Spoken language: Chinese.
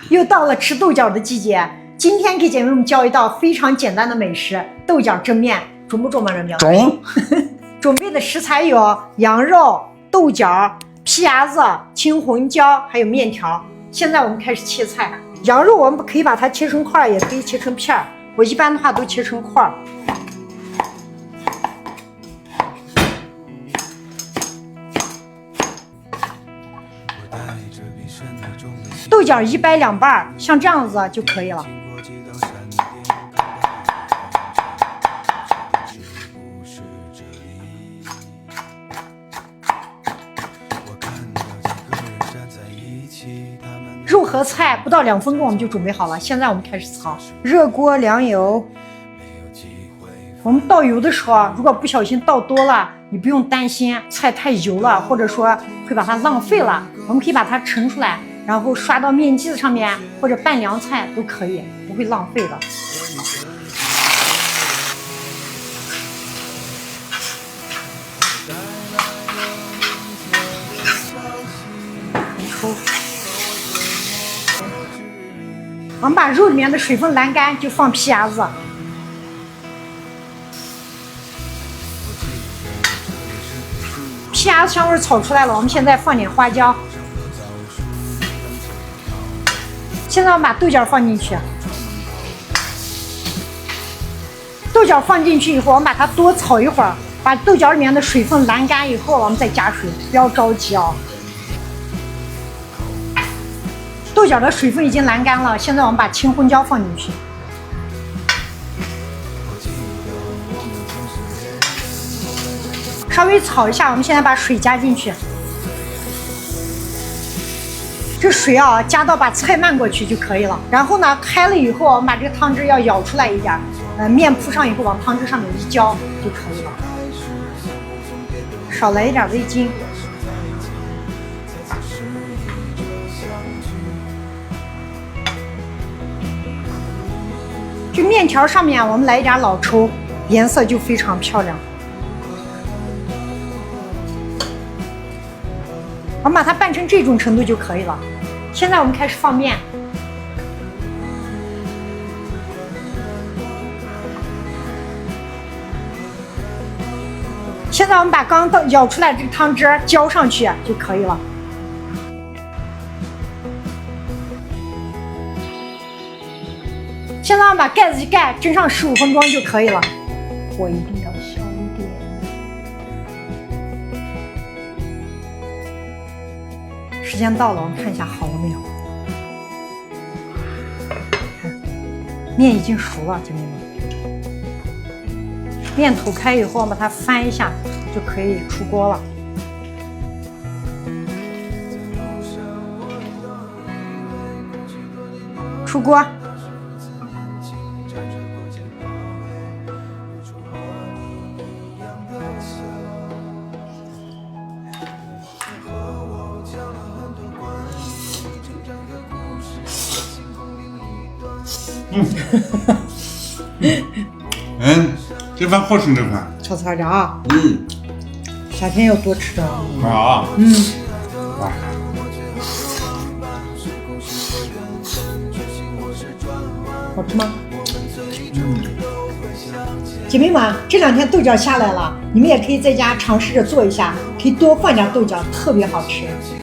又到了吃豆角的季节，今天给姐妹们教一道非常简单的美食——豆角蒸面，准不准吗？人苗中。准备的食材有羊肉、豆角、皮牙子、青红椒，还有面条。现在我们开始切菜。羊肉我们可以把它切成块，也可以切成片儿。我一般的话都切成块。豆角一掰两半，像这样子就可以了。肉和菜不到2分钟我们就准备好了。现在我们开始炒。热锅凉油，我们倒油的时候，如果不小心倒多了，你不用担心菜太油了，或者说会把它浪费了。我们可以把它盛出来，然后刷到面剂子上面，或者拌凉菜都可以，不会浪费的。我们把肉里面的水分拦干，就放皮牙子。皮牙子香味炒出来了，我们现在放点花椒。现在我们把豆角放进去。豆角放进去以后，我们把它多炒一会儿，把豆角里面的水分拦干以后，我们再加水，不要着急啊。豆角的水分已经拦干了，现在我们把青红椒放进去，稍微炒一下。我们现在把水加进去，这水啊加到把菜漫过去就可以了。然后呢，开了以后，我们把这个汤汁要舀出来一点，面铺上以后往汤汁上面一浇就可以了。少来一点味精。这面条上面我们来一点老抽，颜色就非常漂亮。我们把它拌成这种程度就可以了。现在我们开始放面。现在我们把刚舀出来这个汤汁浇上去就可以了。现在我们把盖子一盖，蒸上15分钟就可以了。火一定要小一点。时间到了，我们看一下好了没有？看，面已经熟了，姐妹们。面吐开以后，我们把它翻一下，就可以出锅了。出锅。这饭好吃，这饭炒菜的啊。夏天要多吃点。啊。哇。好吃吗？姐妹们，这2天豆角下来了，你们也可以在家尝试着做一下，可以多放点豆角，特别好吃。